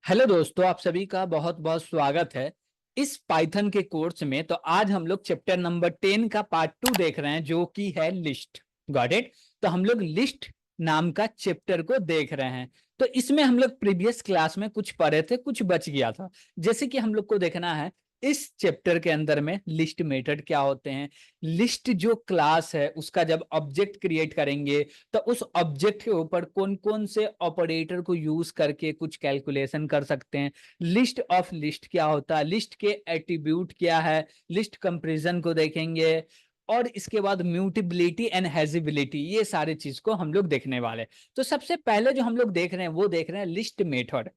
Hello दोस्तों, आप सभी का बहुत बहुत स्वागत है इस पाइथन के कोर्स में। तो आज हम लोग चैप्टर नंबर 10 का पार्ट 2 देख रहे हैं, जो कि है लिस्ट। Got it. तो हम लोग लिस्ट नाम का चैप्टर को देख रहे हैं। तो इसमें हम लोग प्रीवियस क्लास में कुछ पढ़े थे, कुछ बच गया था। जैसे कि हम लोग को देखना है इस चैप्टर के अंदर में लिस्ट मेथड क्या होते हैं। लिस्ट जो क्लास है उसका जब ऑब्जेक्ट क्रिएट करेंगे तो उस ऑब्जेक्ट के ऊपर कौन कौन से ऑपरेटर को यूज करके कुछ कैलकुलेशन कर सकते हैं। लिस्ट ऑफ लिस्ट क्या होता है, लिस्ट के एट्रीब्यूट क्या है, लिस्ट कंपैरिजन को देखेंगे। और इसके बाद म्यूटेबिलिटी एंड हैजिबिलिटी, ये सारे चीज को हम लोग देखने वाले। तो सबसे पहले जो हम लोग देख रहे हैं वो देख रहे हैं लिस्ट मेथड।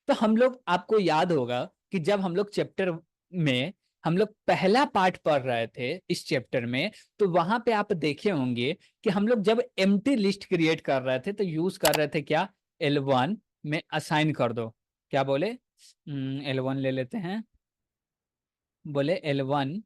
तो हम लोग, आपको याद होगा कि जब हम लोग चैप्टर में हम लोग पहला पार्ट पढ़ रहे थे इस चैप्टर में, तो वहां पे आप देखे होंगे कि हम लोग जब एम्प्टी लिस्ट क्रिएट कर रहे थे तो यूज कर रहे थे क्या, L1 में असाइन कर दो। क्या बोले, L1 ले लेते हैं। बोले L1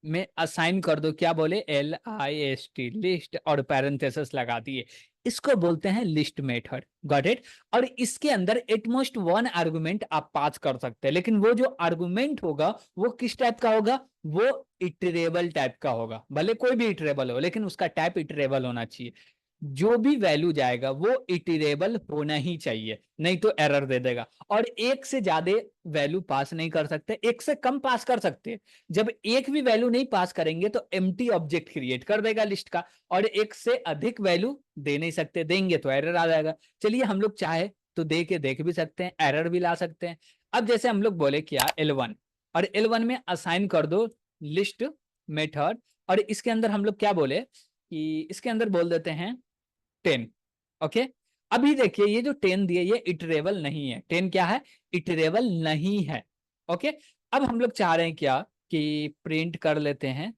में असाइन कर दो, क्या बोले, LIST, लिस्ट, और पैरेंथेसिस लगा दिए। इसको बोलते हैं लिस्ट मेथड। Got it. और इसके अंदर एटमोस्ट वन आर्गुमेंट आप पास कर सकते हैं, लेकिन वो जो आर्गुमेंट होगा वो किस टाइप का होगा, वो इटरेबल टाइप का होगा। भले कोई भी इटरेबल हो, लेकिन उसका टाइप इटरेबल होना चाहिए। जो भी वैल्यू जाएगा वो इटरेबल होना ही चाहिए, नहीं तो एरर दे देगा। और एक से ज्यादा वैल्यू पास नहीं कर सकते, एक से कम पास कर सकते हैं। जब एक भी वैल्यू नहीं पास करेंगे तो एम्प्टी ऑब्जेक्ट क्रिएट कर देगा लिस्ट का। और एक से अधिक वैल्यू दे नहीं सकते, देंगे तो एरर आ जाएगा। चलिए, हम लोग चाहे तो दे के देख भी सकते हैं, एरर भी ला सकते हैं। अब जैसे हम लोग बोले क्या, L1, और L1 में असाइन कर दो लिस्ट मेथड। और इसके अंदर हम लोग क्या बोले कि इसके अंदर बोल देते हैं 10। ओके। अभी देखिए, ये जो 10 दिए ये इटरेबल नहीं है। 10 क्या है, इटरेबल नहीं है। ओके। अब हम लोग चाह रहे हैं क्या कि प्रिंट कर लेते हैं।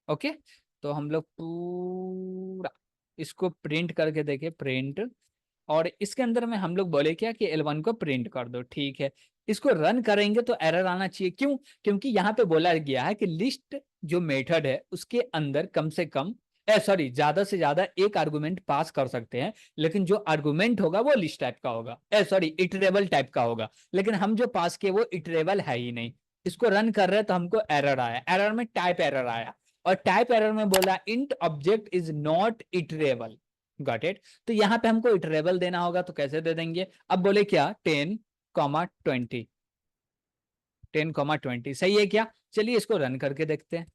ओके। तो हम लोग पूरा इसको प्रिंट करके देखें, प्रिंट। और इसके अंदर में हम लोग बोले क्या कि L1 को प्रिंट कर दो। ठीक है। इसको रन करेंगे तो एरर आना चाहिए। क्यों? क्योंकि यहाँ पे बोला गया है कि लिस्ट जो मेथड है उसके अंदर कम से कम, सॉरी, ज्यादा से ज्यादा एक आर्गुमेंट पास कर सकते हैं। लेकिन जो आर्गुमेंट होगा वो लिस्ट टाइप का होगा, सॉरी, इटरेबल टाइप का होगा। लेकिन हम जो पास किए वो इटरेबल है ही नहीं। इसको रन कर रहे हैं तो हमको एरर आया, एरर में टाइप एरर आया। और टाइप एरर में बोला int object is not iterable. Got it. तो यहाँ पे हमको इटरेबल देना होगा, तो कैसे दे देंगे। अब बोले क्या, 10,20, 10,20 सही है क्या। चलिए इसको रन करके देखते हैं।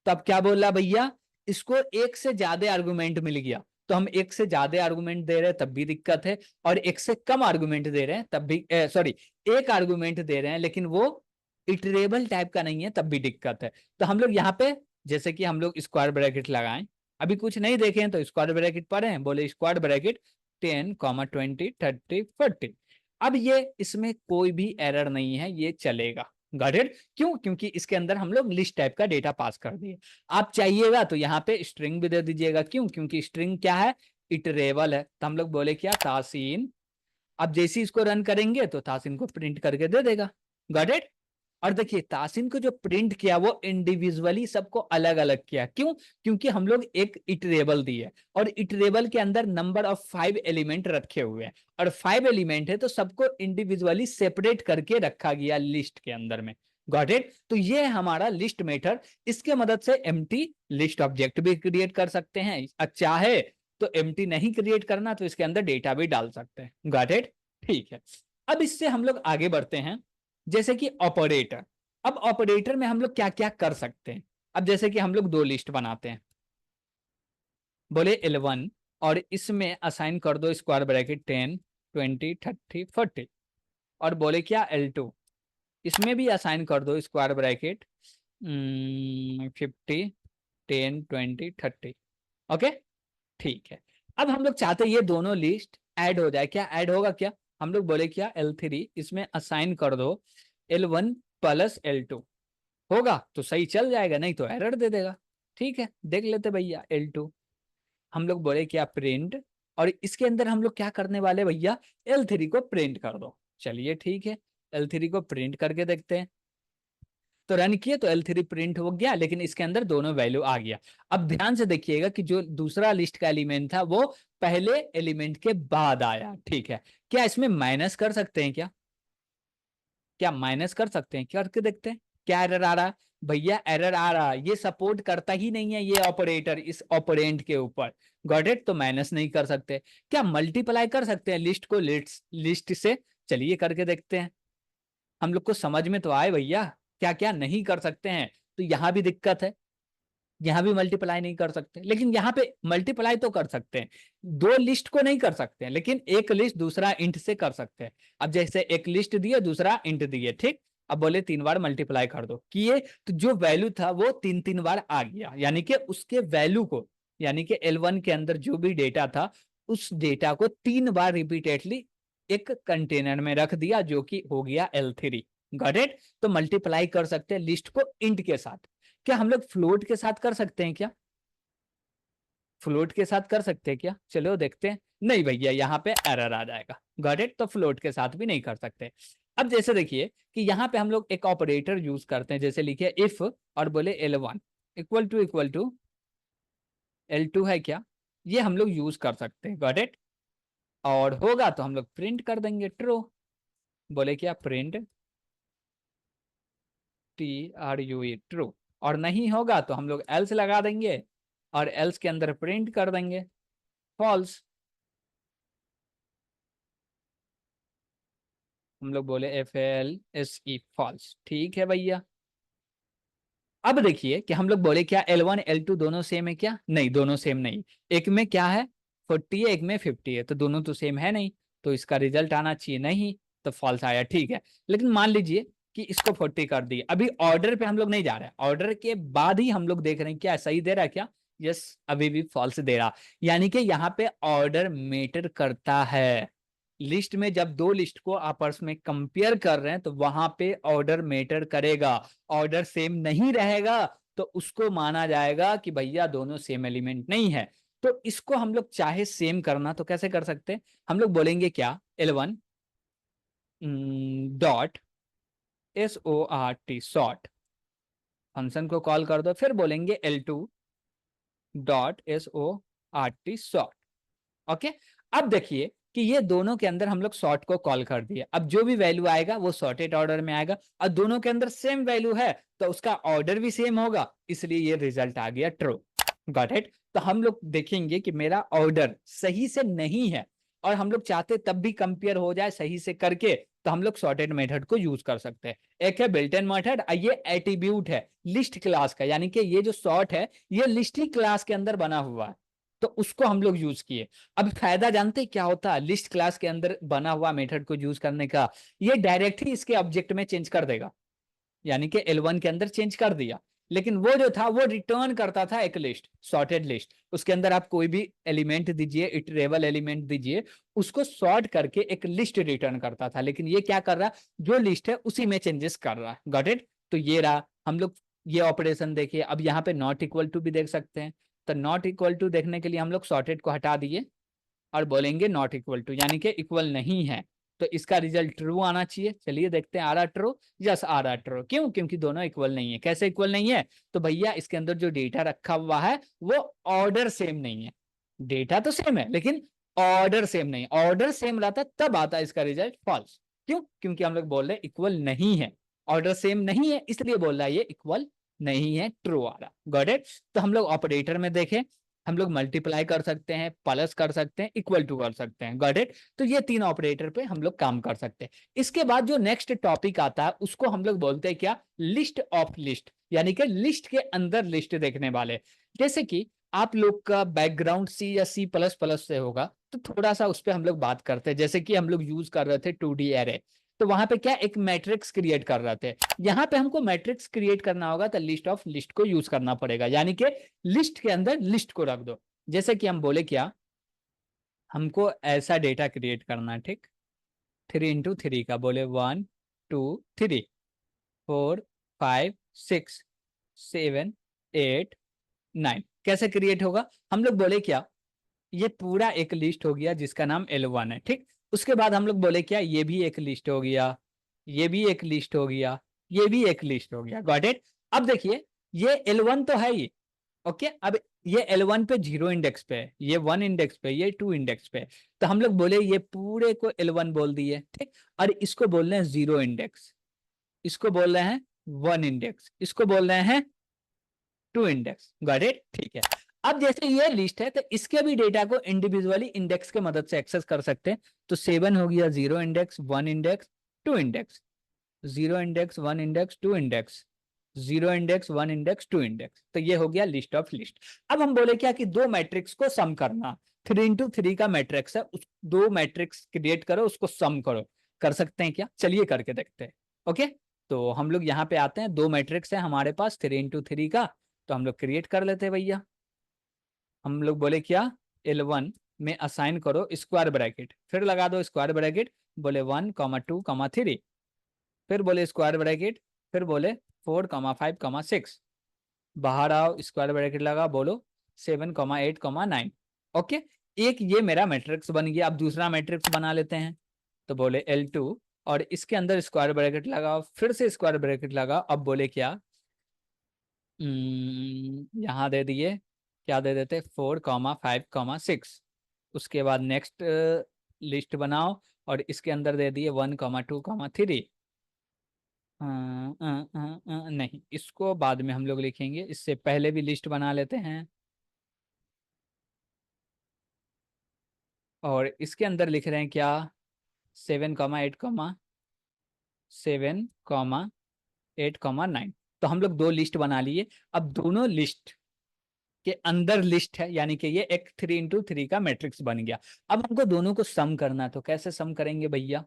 तो अब क्या बोला भैया, इसको एक से ज्यादा आर्गुमेंट मिल गया। तो हम एक से ज्यादा आर्गुमेंट दे रहे हैं तब भी दिक्कत है, और एक से कम आर्गुमेंट दे रहे हैं तब भी, सॉरी, एक आर्गुमेंट दे रहे हैं लेकिन वो इटरेबल टाइप का नहीं है तब भी दिक्कत है। तो हम लोग यहाँ पे, जैसे कि हम लोग स्क्वायर ब्रैकेट लगाएं, अभी कुछ नहीं देखे हैं तो स्क्वायर ब्रैकेट पढ़े, बोले स्क्वायर ब्रैकेट 10,20, 30, 40। अब ये इसमें कोई भी एरर नहीं है, ये चलेगा। Got it. क्यों? क्योंकि इसके अंदर हम लोग लिस्ट टाइप का डेटा पास कर दिए। आप चाहिएगा तो यहाँ पे स्ट्रिंग भी दे दीजिएगा। क्यों? क्योंकि स्ट्रिंग क्या है, इटरेबल है। तो हम लोग बोले क्या, तासीन। अब जैसे इसको रन करेंगे तो तासीन को प्रिंट करके दे देगा। Got it. और देखिए, तासीन को जो प्रिंट किया वो इंडिविजुअली सबको अलग अलग किया। क्यों? क्योंकि हम लोग एक इटरेबल दिए, और इटरेबल के अंदर नंबर ऑफ 5 एलिमेंट रखे हुए हैं, और 5 एलिमेंट है तो सबको इंडिविजुअली सेपरेट करके रखा गया लिस्ट के अंदर में। Got it. तो ये है हमारा लिस्ट मेथड। इसके मदद से एम्प्टी लिस्ट ऑब्जेक्ट भी क्रिएट कर सकते हैं। अच्छा है तो एम्प्टी नहीं क्रिएट करना तो इसके अंदर डेटा भी डाल सकते हैं। Got it. ठीक है। अब इससे हम लोग आगे बढ़ते हैं, जैसे कि ऑपरेटर। अब ऑपरेटर में हम लोग क्या क्या कर सकते हैं। अब जैसे कि हम लोग दो लिस्ट बनाते हैं, बोले L1, और इसमें असाइन कर दो स्क्वायर ब्रैकेट 10, 20, 30, 40। और बोले क्या, L2, इसमें भी असाइन कर दो स्क्वायर ब्रैकेट 50, 10, 20, 30। ओके। ठीक है। अब हम लोग चाहते हैं ये दोनों लिस्ट ऐड हो जाए। क्या ऐड होगा क्या, हम लोग बोले क्या, L3, इसमें असाइन कर दो L1 प्लस L2। होगा तो सही चल जाएगा, नहीं तो एरर दे देगा। ठीक है, देख लेते भैया। L2 हम लोग बोले क्या, प्रिंट। और इसके अंदर हम लोग क्या करने वाले भैया, L3 को प्रिंट कर दो। चलिए ठीक है, L3 को प्रिंट करके देखते हैं। तो रन किए तो L3 प्रिंट हो गया, लेकिन इसके अंदर दोनों वैल्यू आ गया। अब ध्यान से देखिएगा कि जो दूसरा लिस्ट का एलिमेंट था वो पहले एलिमेंट के बाद आया। ठीक है। क्या इसमें माइनस कर सकते हैं क्या, क्या माइनस कर सकते हैं? करके देखते हैं क्या एरर आ रहा है। भैया एरर आ रहा है, ये सपोर्ट करता ही नहीं है ये ऑपरेटर इस ऑपरेंड के ऊपर। Got it? तो माइनस नहीं कर सकते। क्या मल्टीप्लाई कर सकते हैं लिस्ट को लिस्ट से? चलिए करके देखते हैं, हम लोग को समझ में तो आए भैया क्या क्या नहीं कर सकते हैं। तो यहाँ भी दिक्कत है, यहाँ भी मल्टीप्लाई नहीं कर सकते, लेकिन यहाँ पे मल्टीप्लाई तो कर सकते हैं। दो लिस्ट को नहीं कर सकते हैं, लेकिन एक लिस्ट दूसरा इंट से कर सकते हैं। अब जैसे एक लिस्ट दिए दूसरा इंट दिए, ठीक। अब बोले 3 बार मल्टीप्लाई कर दो, किए तो जो वैल्यू था वो 3 बार आ गया, यानी कि उसके वैल्यू को, यानी कि L1 के अंदर जो भी डेटा था उस डेटा को 3 बार रिपीटेडली एक कंटेनर में रख दिया, जो कि हो गया L3। Got it? तो मल्टीप्लाई कर सकते हैं लिस्ट को इंट के साथ। क्या हम लोग फ्लोट के साथ कर सकते हैं क्या? फ्लोट के साथ कर सकते हैं क्या? चलो देखते हैं। नहीं भैया, यहाँ पे एरर आ जाएगा। Got it? तो फ्लोट के साथ भी नहीं कर सकते। अब जैसे देखिए कि यहाँ पे हम लोग एक ऑपरेटर यूज करते हैं, जैसे लिखे इफ और बोले L1 इक्वल टू L2 है क्या, ये हम लोग यूज कर सकते हैं। Got it? और होगा तो हम लोग प्रिंट कर देंगे ट्रू। बोले क्या? Print TRUE true. और नहीं होगा तो हम लोग एल्स लगा देंगे और एल्स के अंदर प्रिंट कर देंगे फॉल्स। हम लोग बोले FLSE फॉल्स। ठीक है भैया। अब देखिए कि हम लोग बोले क्या L1 L2 दोनों सेम है क्या? नहीं, दोनों सेम नहीं। एक में क्या है 40 है, एक में 50 है, तो दोनों तो सेम है नहीं, तो इसका रिजल्ट आना चाहिए नहीं, तो फॉल्स आया। ठीक है, लेकिन मान लीजिए कि इसको 40 कर दिए। अभी ऑर्डर पे हम लोग नहीं जा रहे हैं, ऑर्डर के बाद ही हम लोग देख रहे हैं क्या सही दे रहा है क्या। यस, अभी भी फॉल्स दे रहा, यानी कि यहाँ पे ऑर्डर मैटर करता है। लिस्ट में जब दो लिस्ट को आपस में कंपेयर कर रहे हैं तो वहां पे ऑर्डर मैटर करेगा। ऑर्डर सेम नहीं रहेगा तो उसको माना जाएगा कि भैया दोनों सेम एलिमेंट नहीं है। तो इसको हम लोग चाहे सेम करना तो कैसे कर सकते हैं? हम लोग बोलेंगे क्या L1 dot SORT sort, function को कॉल कर दो, फिर बोलेंगे L2 dot SORT sort. Okay, अब देखिए कि ये दोनों के अंदर हम लोग सॉर्ट को कॉल कर दिए। अब जो भी वैल्यू आएगा वो सॉर्टेड ऑर्डर में आएगा, और दोनों के अंदर सेम वैल्यू है तो उसका ऑर्डर भी सेम होगा, इसलिए ये रिजल्ट आ गया ट्रू। Got it? तो हम लोग देखेंगे कि मेरा ऑर्डर सही से नहीं है और हम लोग चाहते तब भी कंपेयर हो जाए सही से करके, तो हम लोग सॉर्टेड मेथड को यूज कर सकते हैं। एक है बिल्ट इन मेथड, ये एट्रीब्यूट है लिस्ट क्लास का, यानी कि ये जो सॉर्ट है ये लिस्ट ही क्लास के अंदर बना हुआ है, तो उसको हम लोग यूज किए। अब फायदा जानते हैं क्या होता है लिस्ट क्लास के अंदर बना हुआ मेथड को यूज करने का? ये डायरेक्ट ही इसके ऑब्जेक्ट में चेंज कर देगा, यानी कि L1 के अंदर चेंज कर दिया, लेकिन वो जो था वो रिटर्न करता था एक लिस्ट, सॉर्टेड लिस्ट। उसके अंदर आप कोई भी एलिमेंट दीजिए, इटरेबल एलिमेंट दीजिए, उसको सॉर्ट करके एक लिस्ट रिटर्न करता था। लेकिन ये क्या कर रहा, जो लिस्ट है उसी में चेंजेस कर रहा है। Got it? तो ये रहा, हम लोग ये ऑपरेशन देखिए। अब यहाँ पे नॉट इक्वल टू भी देख सकते हैं, तो नॉट इक्वल टू देखने के लिए हम लोग सॉर्टेड को हटा दिए और बोलेंगे नॉट इक्वल टू, यानी कि इक्वल नहीं है, तो इसका रिजल्ट ट्रू आना चाहिए। चलिए देखते हैं आ रहा ट्रू। यस, आ रहा ट्रू। क्यों? क्योंकि दोनों इक्वल नहीं है। कैसे इक्वल नहीं है? तो भैया इसके अंदर जो डेटा रखा हुआ है वो ऑर्डर सेम नहीं है। डेटा तो सेम है लेकिन ऑर्डर सेम नहीं। ऑर्डर सेम रहता तब आता इसका रिजल्ट फॉल्स। क्यों? क्योंकि हम लोग बोल रहे इक्वल नहीं है, ऑर्डर सेम नहीं है, इसलिए बोल रहा है ये इक्वल नहीं है, ट्रू आ रहा। Got it? तो हम लोग ऑपरेटर में देखें, हम लोग मल्टीप्लाई कर सकते हैं, प्लस कर सकते हैं, इक्वल टू कर सकते हैं। Got it? तो ये तीन ऑपरेटर पे हम लोग काम कर सकते हैं। इसके बाद जो नेक्स्ट टॉपिक आता है उसको हम लोग बोलते हैं क्या, लिस्ट ऑफ लिस्ट, यानी कि लिस्ट के अंदर लिस्ट देखने वाले। जैसे कि आप लोग का बैकग्राउंड C या C++ से होगा, तो थोड़ा सा उस पर हम लोग बात करते हैं। जैसे कि हम लोग यूज कर रहे थे 2D एरे, तो वहां पे क्या एक मैट्रिक्स क्रिएट कर रहे थे। यहाँ पे हमको मैट्रिक्स क्रिएट करना होगा तो लिस्ट ऑफ लिस्ट को यूज करना पड़ेगा, यानी कि लिस्ट के अंदर लिस्ट को रख दो। जैसे कि हम बोले क्या, हमको ऐसा डेटा क्रिएट करना है, ठीक। 3 × 3 का बोले 1 2 3 4 5 6 7 8 9। कैसे क्रिएट होगा? हम लोग बोले क्या, ये पूरा एक लिस्ट हो गया जिसका नाम L1 है, ठीक। उसके बाद हम लोग बोले क्या, ये भी एक लिस्ट हो गया, ये भी एक लिस्ट हो गया, ये भी एक लिस्ट हो गया। Got it? अब देखिए ये L1 तो है ही, ओके। अब ये L1 पे 0 इंडेक्स पे है, ये 1 इंडेक्स पे, ये 2 इंडेक्स पे, तो हम लोग बोले ये पूरे को L1 बोल दिए, ठीक। और इसको बोल रहे हैं 0 इंडेक्स, इसको बोल रहे हैं 1 इंडेक्स, इसको बोल रहे हैं 2 इंडेक्स। Got it? ठीक है। अब जैसे ये लिस्ट है तो इसके भी डेटा को इंडिविजुअली इंडेक्स के मदद से एक्सेस कर सकते हैं। तो 7 हो गया 0 index, 1 index, 2 index, 0 index, 1 index, 2 index, 0 index, 1 index, 2 index. तो ये हो गया लिस्ट ऑफ लिस्ट। अब हम बोले क्या कि दो मैट्रिक्स को सम करना, 3x3 का मैट्रिक्स है, उस दो मैट्रिक्स क्रिएट करो, उसको सम करो। कर सकते हैं क्या? चलिए करके देखते हैं। ओके, तो हम लोग यहाँ पे आते हैं, दो मैट्रिक्स है हमारे पास 3x3 का, तो हम लोग क्रिएट कर लेते हैं भैया। हम लोग बोले क्या, L1 में असाइन करो स्क्वायर ब्रैकेट, फिर लगा दो स्क्वायर ब्रैकेट, बोले 1, 2, 3, फिर बोले स्क्वायर ब्रैकेट, फिर बोले 4, 5, 6, बाहर आओ स्क्वायर ब्रैकेट लगा, बोलो 7, 8, 9। ओके, एक ये मेरा मैट्रिक्स बन गया। अब दूसरा मैट्रिक्स बना लेते हैं, तो बोले L2 और इसके अंदर स्क्वायर ब्रैकेट लगाओ, फिर से स्क्वायर ब्रैकेट लगाओ। अब बोले क्या, यहाँ दे दिए, क्या दे देते, 4, 5, 6। उसके बाद नेक्स्ट लिस्ट बनाओ और इसके अंदर दे दिए 1, 2, 3। नहीं, इसको बाद में हम लोग लिखेंगे, इससे पहले भी लिस्ट बना लेते हैं। और इसके अंदर लिख रहे हैं क्या, 7, 8, 7, 8, 9। तो हम लोग दो लिस्ट बना लिए। अब दोनों लिस्ट के अंदर लिस्ट है, यानी कि ये एक 3x3 का मैट्रिक्स बन गया। अब हमको दोनों को सम करना है, तो कैसे सम करेंगे भैया,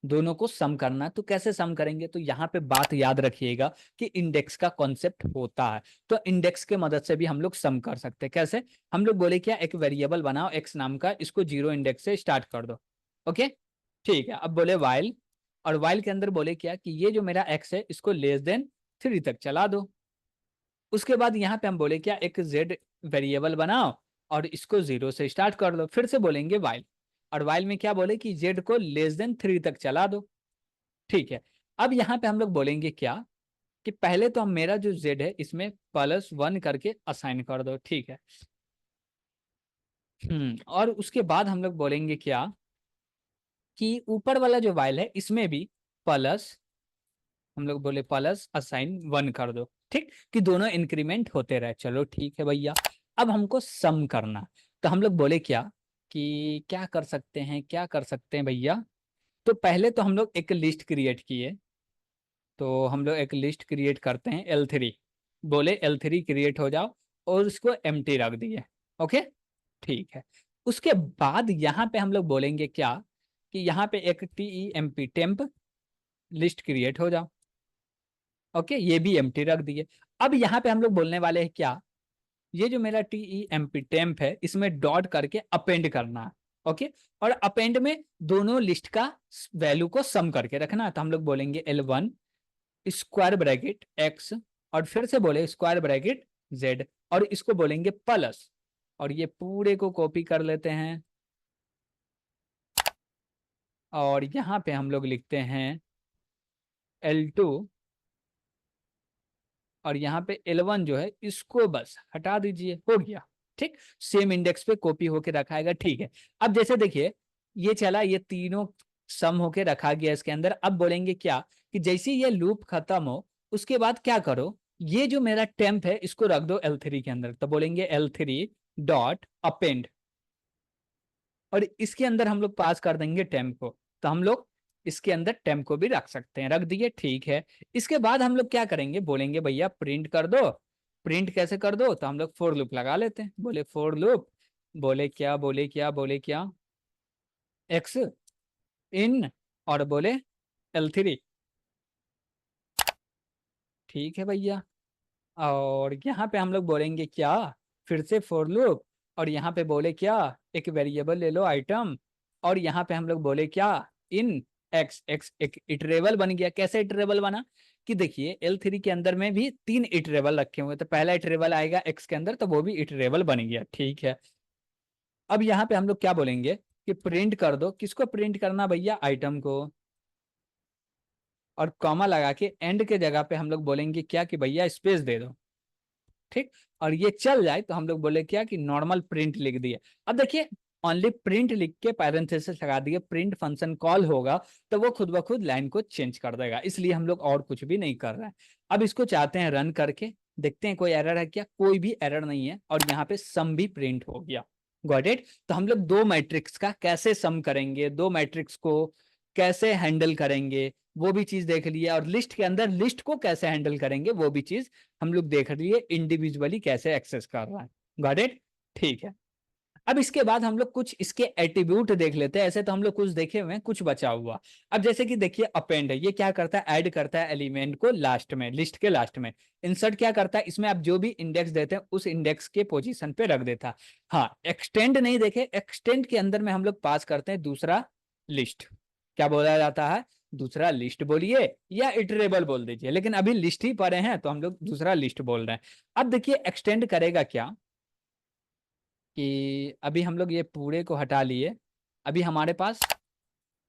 दोनों को सम करना, तो कैसे सम करेंगे, तो यहाँ पे बात याद रखिएगा कि इंडेक्स का कॉन्सेप्ट होता है। तो इंडेक्स के मदद से भी हम लोग सम कर सकते हैं। कैसे, हम लोग बोले क्या, एक वेरिएबल बनाओ एक्स नाम का, इसको 0 इंडेक्स से स्टार्ट कर दो। ओके, ठीक है। अब बोले वाइल, और वाइल के अंदर बोले क्या कि ये जो मेरा एक्स है इसको <3 तक चला दो। उसके बाद यहाँ पे हम बोले क्या, एक जेड वेरिएबल बनाओ और इसको 0 से स्टार्ट कर दो, फिर से बोलेंगे वाइल, और वाइल में क्या बोले कि जेड को <3 तक चला दो। ठीक है। अब यहाँ पे हम लोग बोलेंगे क्या कि पहले तो हम मेरा जो जेड है इसमें +1 करके असाइन कर दो। ठीक है। और उसके बाद हम लोग बोलेंगे क्या कि ऊपर वाला जो वाइल है इसमें भी प्लस, हम लोग बोले +1 कर दो। ठीक, कि दोनों इंक्रीमेंट होते रहे। चलो ठीक है भैया। अब हमको सम करना, तो हम लोग बोले क्या कि क्या कर सकते हैं, क्या कर सकते हैं भैया। तो पहले तो हम लोग एक लिस्ट क्रिएट किए, तो हम लोग एक लिस्ट क्रिएट करते हैं L3, बोले L3 क्रिएट हो जाओ और उसको एम्प्टी रख दिए। ओके, ठीक है। उसके बाद यहाँ पे हम लोग बोलेंगे क्या कि यहाँ पे एक TEMP टेम्प लिस्ट क्रिएट हो जाओ। ओके, ये भी एम्प्टी रख दिए। अब यहाँ पे हम लोग बोलने वाले हैं क्या, ये जो मेरा TEMP टेम्प है इसमें डॉट करके अपेंड करना है। ओके, और अपेंड में दोनों लिस्ट का वैल्यू को सम करके रखना है। तो हम लोग बोलेंगे L1 स्क्वायर ब्रैकेट x, और फिर से बोले स्क्वायर ब्रैकेट z, और इसको बोलेंगे प्लस, और ये पूरे को कॉपी कर लेते हैं, और यहाँ पे हम लोग लिखते हैं L2, और यहाँ पे L1 जो है इसको बस हटा दीजिए, हो गया। ठीक, सेम इंडेक्स पे कॉपी होके रखाएगा। ठीक है। अब जैसे देखिए ये चला, ये तीनों सम होके रखा गया इसके अंदर। अब बोलेंगे क्या कि जैसे ये लूप खत्म हो उसके बाद क्या करो, ये जो मेरा टेम्प है इसको रख दो L3 के अंदर। तो बोलेंगे L3 डॉट अपेंड, और इसके अंदर हम लोग पास कर देंगे टेम्प को। तो हम लोग इसके अंदर टेम्प को भी रख सकते हैं, रख दिए। ठीक है। इसके बाद हम लोग क्या करेंगे, बोलेंगे भैया प्रिंट कर दो। प्रिंट कैसे कर दो, तो हम लोग फोर लूप लगा लेते हैं। बोले फोर लूप, बोले क्या, बोले क्या, बोले क्या, एक्स इन, और बोले L3। ठीक है भैया। और यहाँ पे हम लोग बोलेंगे क्या, फिर से फोर लूप, और यहाँ पे बोले क्या, एक वेरिएबल ले लो आइटम, और यहाँ पे हम लोग बोले क्या, इन एक्स। एक्स एक इटरेबल बन गया। कैसे इटरेबल बना कि देखिए L3 के अंदर में भी 3 इटरेबल रखे हुए, तो पहला इटरेबल आएगा एक्स के अंदर, तो वो भी इटरेबल बन गया। ठीक है। अब यहाँ पे हम लोग क्या बोलेंगे कि प्रिंट कर दो, किसको प्रिंट करना भैया, आइटम को, और कॉमा लगा के एंड के जगह पे हम लोग बोलेंगे क्या कि भैया स्पेस दे दो। ठीक, और ये चल जाए तो हम लोग बोले क्या कि नॉर्मल प्रिंट लिख दिए। अब देखिए ओनली प्रिंट लिख के पैरेंथेसिस लगा दिए, प्रिंट फंक्शन कॉल होगा तो वो खुद ब खुद लाइन को चेंज कर देगा, इसलिए हम लोग और कुछ भी नहीं कर रहे हैं। अब इसको चाहते हैं रन करके देखते हैं कोई एरर है क्या, कोई भी एरर नहीं है, और यहाँ पे सम भी प्रिंट हो गया। Got it. तो हम लोग दो मैट्रिक्स का कैसे सम करेंगे, दो मैट्रिक्स को कैसे हैंडल करेंगे वो भी चीज देख लिए, और लिस्ट के अंदर लिस्ट को कैसे हैंडल करेंगे वो भी चीज हम लोग देख लिए, इंडिविजुअली कैसे एक्सेस कर रहा है। Got it. ठीक है। अब इसके बाद हम लोग कुछ इसके एट्रीब्यूट देख लेते हैं, ऐसे तो हम लोग कुछ देखे हुए हैं, कुछ बचा हुआ। अब जैसे कि देखिए अपेंड है, ये क्या करता है, ऐड करता है एलिमेंट को लास्ट में, लिस्ट के लास्ट में। इंसर्ट क्या करता है, इसमें आप जो भी इंडेक्स देते हैं उस इंडेक्स के पोजीशन पे रख देता है। हाँ, एक्सटेंड नहीं देखे, एक्सटेंड के अंदर में हम लोग पास करते हैं दूसरा लिस्ट। क्या बोला जाता है, दूसरा लिस्ट बोलिए या इटरेबल बोल दीजिए, लेकिन अभी लिस्ट ही पढ़े हैं तो हम लोग दूसरा लिस्ट बोल रहे हैं। अब देखिए एक्सटेंड करेगा क्या, कि अभी हम लोग ये पूरे को हटा लिए, अभी हमारे पास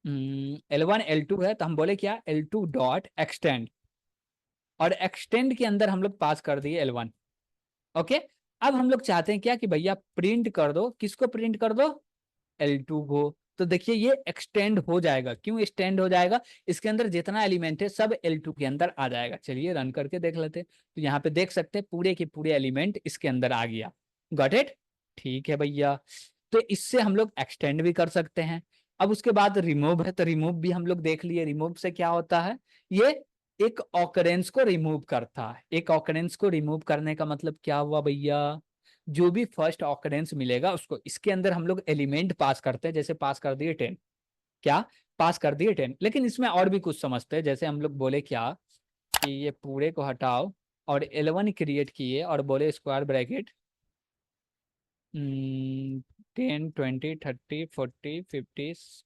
L1 L2 है, तो हम बोले क्या, L2 डॉट एक्सटेंड, और एक्सटेंड के अंदर हम लोग पास कर दिए L1। ओके। अब हम लोग चाहते हैं क्या कि भैया प्रिंट कर दो, किसको प्रिंट कर दो, L2 को। तो देखिए ये एक्सटेंड हो जाएगा, क्यों एक्सटेंड हो जाएगा, इसके अंदर जितना एलिमेंट है सब L2 के अंदर आ जाएगा। चलिए रन करके देख लेते हैं, तो यहाँ पे देख सकते हैं पूरे के पूरे एलिमेंट इसके अंदर आ गया। Got it. ठीक है भैया, तो इससे हम लोग एक्सटेंड भी कर सकते हैं। अब उसके बाद रिमूव है, तो रिमूव भी हम लोग देख लिए, रिमूव से क्या होता है, ये एक ऑकरेंस को रिमूव करता है। एक ऑकरेंस को रिमूव करने का मतलब क्या हुआ भैया, जो भी फर्स्ट ऑकरेंस मिलेगा उसको, इसके अंदर हम लोग एलिमेंट पास करते हैं, जैसे पास कर दिए 10, क्या पास कर दिए 10, लेकिन इसमें और भी कुछ समझते हैं। जैसे हम लोग बोले क्या कि ये पूरे को हटाओ और L1 क्रिएट किए और बोले स्क्वायर ब्रैकेट 10 20 30 40 50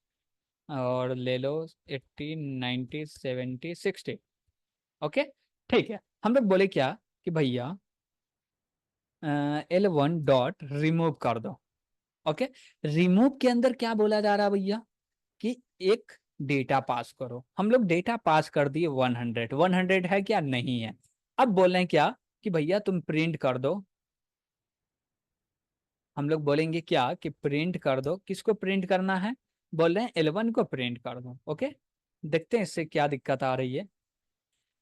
और ले लो 80 90 70 60। ओके। ठीक है, हम लोग बोले क्या कि भैया L1 डॉट रिमूव कर दो। ओके। रिमूव के अंदर क्या बोला जा रहा है भैया, कि एक डेटा पास करो। हम लोग डेटा पास कर दिए 100, 100 है क्या, नहीं है। अब बोल रहे हैं क्या कि भैया तुम प्रिंट कर दो, हम लोग बोलेंगे क्या कि प्रिंट कर दो, किसको प्रिंट करना है, बोल रहे हैं L1 को प्रिंट कर दो। ओके, देखते हैं इससे क्या दिक्कत आ रही है।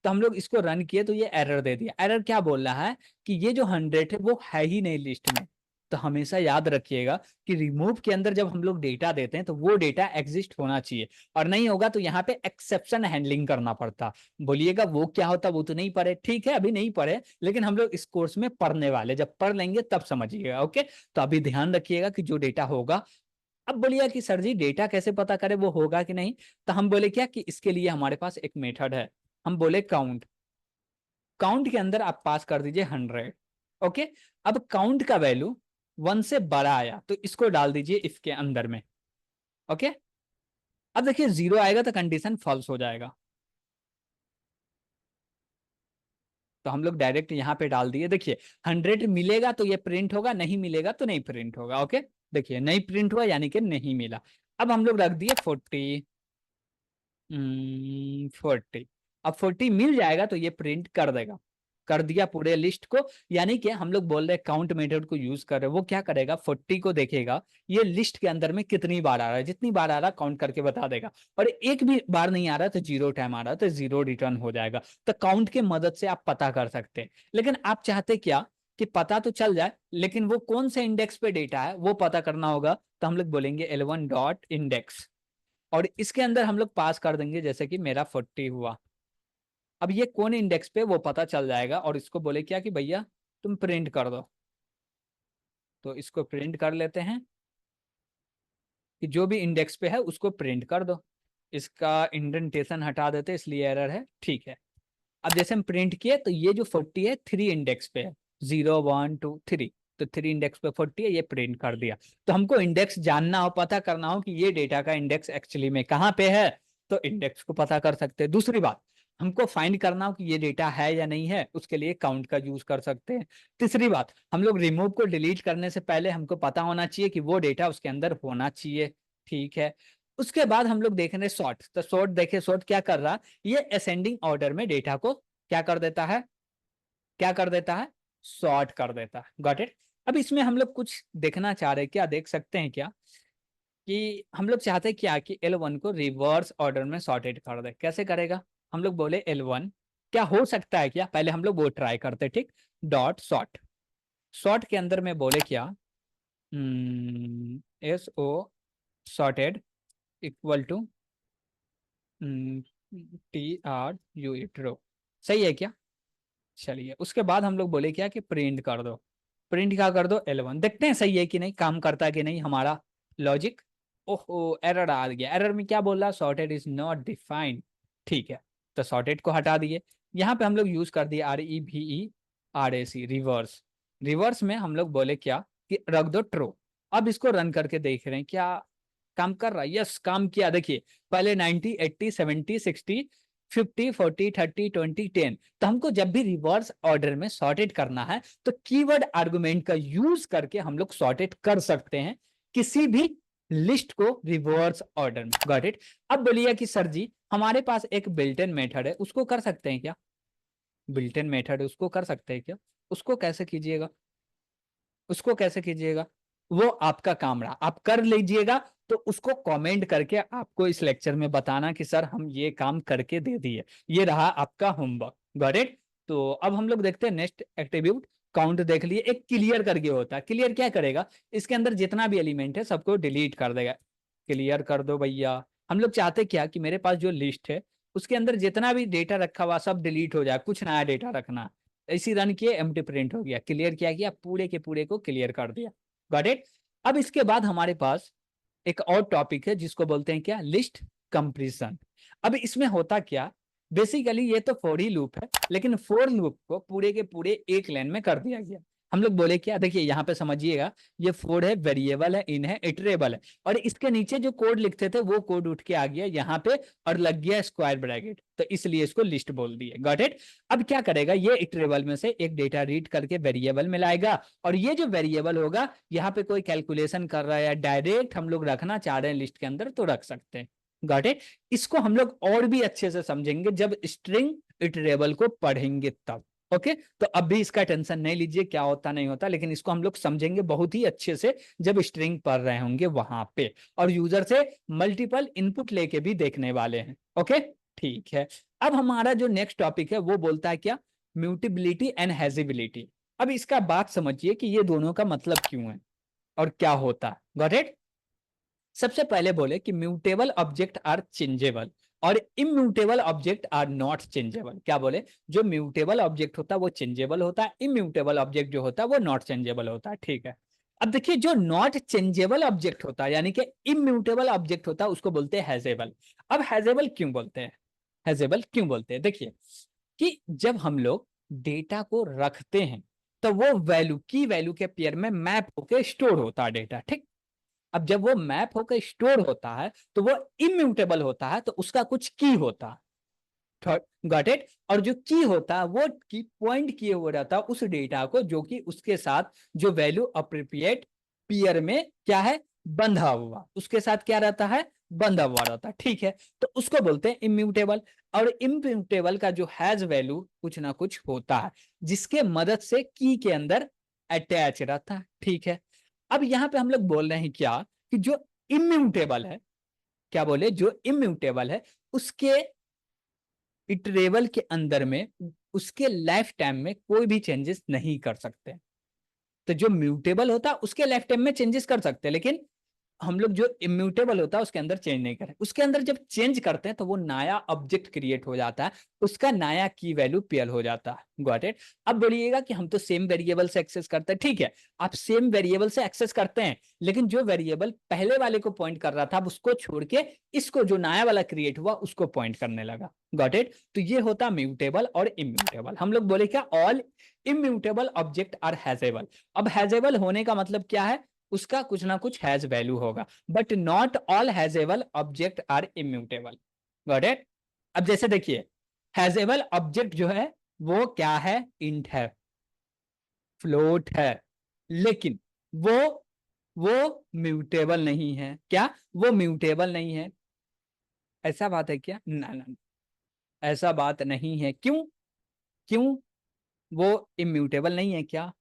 तो हम लोग इसको रन किए तो ये एरर दे दिया। एरर क्या बोल रहा है कि ये जो 100 है वो है ही नहीं लिस्ट में। तो हमेशा याद रखिएगा कि रिमूव के अंदर जब हम लोग डेटा देते हैं तो वो डेटा एग्जिस्ट होना चाहिए, और नहीं होगा तो यहाँ पे एक्सेप्शन हैंडलिंग करना पड़ता। बोलिएगा वो क्या होता, वो तो नहीं पढ़े, ठीक है अभी नहीं पढ़े, लेकिन हम लोग इस कोर्स में पढ़ने वाले, जब पढ़ लेंगे तब समझिएगा। ओके, तो अभी ध्यान रखिएगा कि जो डेटा होगा। अब बोलिए कि सर जी डेटा कैसे पता करें वो होगा कि नहीं, तो हम बोले क्या कि इसके लिए हमारे पास एक मेथड है, हम बोले काउंट। काउंट के अंदर आप पास कर दीजिए 100। ओके। अब काउंट का वैल्यू 1 से बड़ा आया तो इसको डाल दीजिए इफ के अंदर में। ओके। अब देखिए 0 आएगा तो कंडीशन फॉल्स हो जाएगा, तो हम लोग डायरेक्ट यहाँ पे डाल दिए। देखिए 100 मिलेगा तो ये प्रिंट होगा, नहीं मिलेगा तो नहीं प्रिंट होगा। ओके, देखिए नहीं प्रिंट हुआ यानी कि नहीं मिला। अब हम लोग रख दिए 40, 40। अब 40 मिल जाएगा तो ये प्रिंट कर देगा, कर दिया पूरे लिस्ट को। यानी कि हम लोग बोल रहे हैं काउंट मेथड को यूज कर रहे हैं, वो क्या करेगा 40 को देखेगा ये लिस्ट के अंदर में कितनी बार आ रहा है, जितनी बार आ रहा है काउंट करके बता देगा। और एक भी बार नहीं आ रहा तो 0 टाइम आ रहा तो 0 रिटर्न हो जाएगा। तो काउंट के मदद से आप पता कर सकते हैं। लेकिन आप चाहते क्या कि पता तो चल जाए, लेकिन वो कौन से इंडेक्स पे डेटा है वो पता करना होगा, तो हम लोग बोलेंगे L1 डॉट इंडेक्स, और इसके अंदर हम लोग पास कर देंगे जैसे कि मेरा 40 हुआ। अब ये कौन इंडेक्स पे वो पता चल जाएगा, और इसको बोले क्या कि भैया तुम प्रिंट कर दो, तो इसको प्रिंट कर लेते हैं कि जो भी इंडेक्स पे है उसको प्रिंट कर दो। इसका इंडेंटेशन हटा देते इसलिए एरर है। ठीक है, अब जैसे हम प्रिंट किए तो ये जो 40 है 3 इंडेक्स पे है, 0 1 2 3, तो 3 इंडेक्स पे 40 है, ये प्रिंट कर दिया। तो हमको इंडेक्स जानना हो, पता करना हो कि ये डेटा का इंडेक्स एक्चुअली में कहाँ पे है, तो इंडेक्स को पता कर सकते हैं। दूसरी बात, हमको फाइंड करना हो कि ये डेटा है या नहीं है, उसके लिए काउंट का यूज कर सकते हैं। तीसरी बात, हम लोग रिमूव को डिलीट करने से पहले हमको पता होना चाहिए कि वो डेटा उसके अंदर होना चाहिए। ठीक है, उसके बाद हम लोग देख रहे हैं सॉर्ट। तो सॉर्ट देखिए, सॉर्ट क्या कर रहा, ये असेंडिंग ऑर्डर में डेटा को क्या कर देता है, क्या कर देता है, सॉर्ट कर देता है। Got it. अब इसमें हम लोग कुछ देखना चाह रहे हैं, क्या देख सकते हैं क्या, कि हम लोग चाहते हैं क्या कि L1 को रिवर्स ऑर्डर में सॉर्टेड कर दे। कैसे करेगा, हम लोग बोले L1 क्या हो सकता है क्या, पहले हम लोग वो ट्राई करते, ठीक। डॉट सॉर्ट, सॉर्ट के अंदर में बोले क्या, SO sorted equal to TRU true, सही है क्या। चलिए उसके बाद हम लोग बोले क्या कि प्रिंट कर दो, प्रिंट क्या कर दो L1, देखते हैं सही है कि नहीं, काम करता है कि नहीं हमारा लॉजिक। ओहो एरर आ गया, एरर में क्या बोल रहा, सॉर्टेड इज नॉट डिफाइंड, ठीक है। तो सॉर्टेड को हटा दिए, यहाँ पे हम लोग यूज कर दिए REVERAC रिवर्स, रिवर्स में हम लोग बोले क्या कि रख दो ट्रू। अब इसको रन करके देख रहे हैं क्या काम कर रहा है, यस काम किया। देखिए पहले 90 80 70 60 50 40 30 20 10, तो हमको जब भी रिवर्स ऑर्डर में सॉर्टेड करना है तो कीवर्ड आर्गुमेंट का यूज करके हम लोग सॉर्टेड कर सकते हैं किसी भी लिस्ट को रिवर्स ऑर्डर में। Got it. अब बोलिए कि सर जी हमारे पास एक बिल्ट इन मेथड है, उसको कर सकते हैं क्या, बिल्ट इन मेथड उसको कर सकते हैं क्या, उसको कैसे कीजिएगा, उसको कैसे कीजिएगा, वो आपका काम रहा, आप कर लीजिएगा। तो उसको कमेंट करके आपको इस लेक्चर में बताना कि सर हम ये काम करके दे दिए, ये रहा आपका होमवर्क। Got it. तो अब हम लोग देखते हैं नेक्स्ट एट्रीब्यूट, काउंट देख लिए, एक क्लियर करके होता है, क्लियर क्या करेगा, इसके अंदर जितना भी एलिमेंट है सबको डिलीट कर देगा। क्लियर कर दो भैया, हम लोग चाहते क्या कि मेरे पास जो लिस्ट है उसके अंदर जितना भी डेटा रखा हुआ सब डिलीट हो जाए, कुछ नया डेटा रखना। इसी रन किए एम्प्टी प्रिंट हो गया, क्लियर क्या किया, पूरे के पूरे को क्लियर कर दिया। Got it. अब इसके बाद हमारे पास एक और टॉपिक है जिसको बोलते हैं क्या, लिस्ट कंप्रीशन। अब इसमें होता क्या, बेसिकली ये तो फॉर ही लूप है, लेकिन फॉर लूप को पूरे के पूरे एक लाइन में कर दिया गया। हम लोग बोले क्या, देखिए यहाँ पे समझिएगा, ये फॉर है, वेरिएबल है, इन है, इटरेबल है, और इसके नीचे जो कोड लिखते थे वो कोड उठ के आ गया यहाँ पे और लग गया स्क्वायर ब्रैकेट, तो इसलिए इसको लिस्ट बोल दिए। Got it. अब क्या करेगा, ये इटरेबल में से एक डेटा रीड करके वेरिएबल में लाएगा, और ये जो वेरिएबल होगा यहाँ पे कोई कैलकुलेशन कर रहा है या डायरेक्ट हम लोग रखना चाह रहे हैं लिस्ट के अंदर तो रख सकते हैं। Got it. इसको हम लोग और भी अच्छे से समझेंगे जब स्ट्रिंग इटरेबल को पढ़ेंगे तब। ओके तो अब भी इसका टेंशन नहीं लीजिए क्या होता नहीं होता, लेकिन इसको हम लोग समझेंगे बहुत ही अच्छे से जब स्ट्रिंग पढ़ रहे होंगे वहां पे, और यूजर से मल्टीपल इनपुट लेके भी देखने वाले हैं। ओके ठीक है। अब हमारा जो नेक्स्ट टॉपिक है वो बोलता है क्या, म्यूटेबिलिटी एंड हैजिबिलिटी। अब इसका बात समझिए कि ये दोनों का मतलब क्यों है और क्या होता है। Got it. सबसे पहले बोले कि म्यूटेबल ऑब्जेक्ट आर चेंजेबल और immutable object are not changeable. क्या बोले, जो म्यूटेबल ऑब्जेक्ट होता है वो चेंजेबल होता है, इम्यूटेबल ऑब्जेक्ट जो होता है वो नॉट चेंजेबल होता है। ठीक है। अब देखिए जो नॉट चेंजेबल ऑब्जेक्ट होता है यानी कि इम्यूटेबल ऑब्जेक्ट होता है उसको बोलते हैं हैजेबल। अब हैजेबल क्यों बोलते हैं, हैजेबल क्यों बोलते हैं, देखिए कि जब हम लोग डेटा को रखते हैं तो वो वैल्यू की वैल्यू के पेयर में मैप होकर स्टोर होता है डेटा, ठीक। अब जब वो मैप होकर स्टोर होता है तो वो इम्यूटेबल होता है, तो उसका कुछ की होता है। Got it. और जो की होता है वो की पॉइंट किए हुए रहता है उस डेटा को जो कि उसके साथ जो वैल्यू अप्रोप्रिएट पेयर में क्या है, बंधा हुआ, उसके साथ क्या रहता है, बंधा हुआ रहता है। ठीक है। तो उसको बोलते हैं इम्यूटेबल। और इम्यूटेबल का जो हैज वैल्यू कुछ ना कुछ होता है जिसके मदद से की के अंदर अटैच रहता है। ठीक है। अब यहां पे हम लोग बोल रहे हैं क्या कि जो इम्यूटेबल है, क्या बोले, जो इम्यूटेबल है उसके इटरेबल के अंदर में उसके लाइफ टाइम में कोई भी चेंजेस नहीं कर सकते। तो जो म्यूटेबल होता है उसके लाइफ टाइम में चेंजेस कर सकते हैं, लेकिन हम लोग जो इम्यूटेबल होता है उसके अंदर चेंज नहीं करें। उसके अंदर जब चेंज करते हैं तो वो नया ऑब्जेक्ट क्रिएट हो जाता है, उसका नया की वैल्यू पेयर हो जाता है। Got it. अब बोलिएगा कि हम तो सेम वेरिएबल से एक्सेस करते हैं, ठीक है, आप सेम वेरिएबल से एक्सेस करते हैं, लेकिन जो वेरिएबल पहले वाले को पॉइंट कर रहा था उसको छोड़ के इसको जो नया वाला क्रिएट हुआ उसको पॉइंट करने लगा। Got it. तो ये होता म्यूटेबल और इम्यूटेबल। हम लोग बोले क्या, ऑल इम्यूटेबल ऑब्जेक्ट आर हैजेबल। अब हैजेबल होने का मतलब क्या है, उसका कुछ ना कुछ हैज वैल्यू होगा, but not all hashable object are immutable. Got it. अब जैसे देखिए हैजेबल ऑब्जेक्ट जो है वो क्या है, इंट है, फ्लोट है, लेकिन वो वो म्यूटेबल नहीं है। क्या, वो म्यूटेबल नहीं है, ऐसा बात है क्या, ना ना, ऐसा बात नहीं है। क्यों, क्यों वो इम्यूटेबल नहीं है क्या,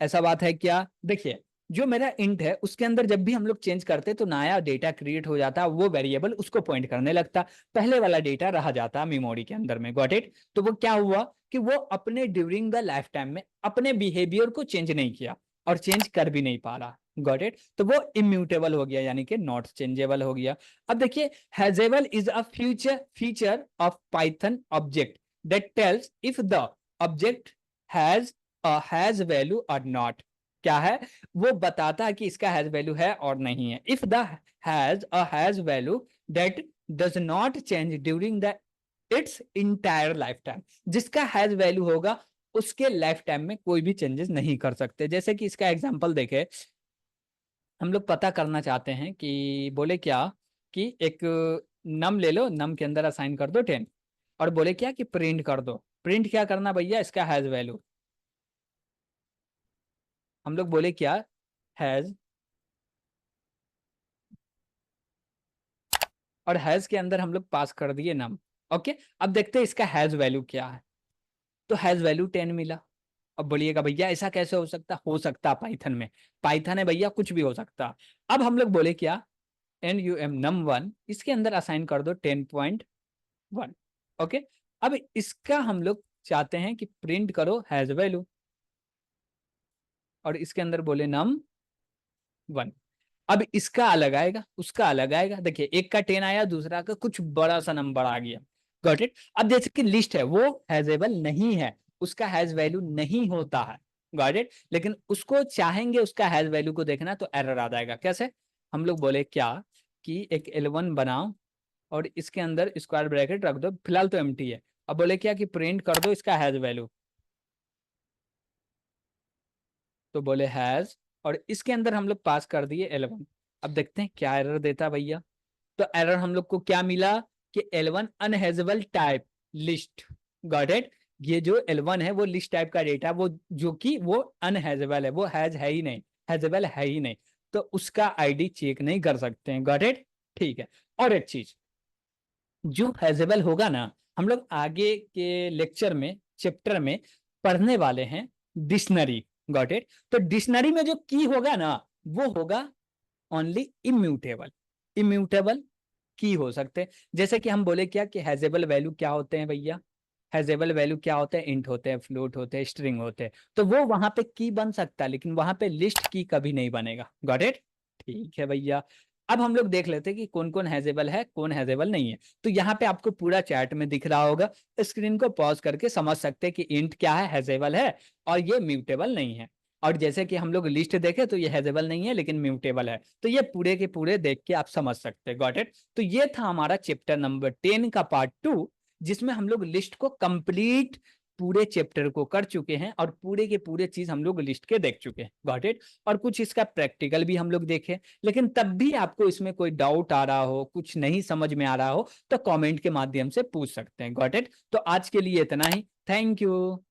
ऐसा बात है क्या? देखिए, जो मेरा इंट है उसके अंदर जब भी हम लोग चेंज करते तो नया डेटा क्रिएट हो जाता, वो वेरिएबल उसको पॉइंट करने लगता, पहले वाला डेटा रह जाता मेमोरी के अंदर में। Got it? तो वो क्या हुआ कि वो अपने ड्यूरिंग द लाइफ टाइम में अपने बिहेवियर को चेंज नहीं किया और चेंज कर भी नहीं पा रहा। Got it? तो वो इम्यूटेबल हो गया, यानी कि नॉट चेंजेबल हो गया। अब देखिए, hashable is a future feature of Python object that tells if the object has value और नॉट। क्या है? वो बताता है कि इसका हैज वैल्यू है और नहीं है। If the has value that does not change during the it's entire life time, जिसका हैज वैल्यू होगा उसके लाइफ टाइम में कोई भी चेंजेस नहीं कर सकते। जैसे कि इसका एग्जांपल देखें, हम लोग पता करना चाहते हैं कि बोले क्या कि एक नम ले लो, नम के अंदर असाइन कर दो 10 और बोले क्या कि प्रिंट कर दो। प्रिंट क्या करना भैया? इसका हैज वैल्यू। हम लोग बोले क्या? हैज, और हैज के अंदर हम लोग पास कर दिए नम। ओके, अब देखते हैं इसका हैज वैल्यू क्या है। तो हैज वैल्यू 10 मिला। अब बोलिएगा भैया ऐसा कैसे हो सकता? हो सकता पाइथन में, पाइथन है भैया, कुछ भी हो सकता। अब हम लोग बोले क्या? NUM num1, इसके अंदर असाइन कर दो 10.1। ओके, अब इसका हम लोग चाहते हैं कि प्रिंट करो हैज वैल्यू, और इसके अंदर बोले num1। अब इसका अलग आएगा, उसका अलग आएगा। देखिए, एक का 10 आया, दूसरा का कुछ बड़ा सा नंबर आ गया। Got it? अब जैसे कि लिस्ट है वो हैजेबल नहीं है, उसका हैज वैल्यू नहीं होता है। Got it? लेकिन उसको चाहेंगे उसका हैज वैल्यू को देखना तो एरर आ जाएगा। कैसे? हम लोग बोले क्या कि एक L1 बनाओ और इसके अंदर स्क्वायर ब्रैकेट रख दो, फिलहाल तो एम्प्टी है। अब बोले क्या कि प्रिंट कर दो इसका हैज वैल्यू, तो बोले हैज, और इसके अंदर हम लोग पास कर दिए L1। अब देखते हैं क्या एरर देता भैया। तो एरर हम लोग को क्या मिला कि L1 unhashable type list. Got it? ये जो L1 है वो लिस्ट टाइप का डेटा, वो जो कि वो अनहेजेबल है, वो हैज है ही नहीं, हैजेबल है ही नहीं, तो उसका आईडी चेक नहीं कर सकते हैं। Got it? ठीक है। और एक चीज, जो हैजेबल होगा ना, हम लोग आगे के लेक्चर में, चैप्टर में पढ़ने वाले हैं डिक्शनरी। Got it? तो डिक्शनरी में जो की होगा ना, वो होगा ओनली इम्यूटेबल। इम्यूटेबल की हो सकते हैं। जैसे कि हम बोले क्या कि हैजेबल वैल्यू क्या होते हैं भैया? हैजेबल वैल्यू क्या होते हैं? इंट होते हैं, फ्लोट होते हैं, स्ट्रिंग होते हैं। तो वो वहां पे की बन सकता है, लेकिन वहां पे लिस्ट की कभी नहीं बनेगा। Got it? ठीक है भैया। अब हम लोग देख लेते हैं कि कौन कौन हैजेबल है, कौन हैजेबल नहीं है। तो यहाँ पे आपको पूरा चैट में दिख रहा होगा, स्क्रीन को पॉज करके समझ सकते हैं कि इंट क्या है, हैजेबल है, और ये म्यूटेबल नहीं है। और जैसे कि हम लोग लिस्ट देखे तो ये हैजेबल नहीं है लेकिन म्यूटेबल है। तो ये पूरे के पूरे देख के आप समझ सकते हैं। Got it? तो ये था हमारा चैप्टर नंबर 10 का पार्ट 2, जिसमें हम लोग लिस्ट को कंप्लीट पूरे चैप्टर को कर चुके हैं और पूरे के पूरे चीज हम लोग लिस्ट के देख चुके हैं। Got it? और कुछ इसका प्रैक्टिकल भी हम लोग देखे। लेकिन तब भी आपको इसमें कोई डाउट आ रहा हो, कुछ नहीं समझ में आ रहा हो, तो कमेंट के माध्यम से पूछ सकते हैं। Got it? तो आज के लिए इतना ही। Thank you.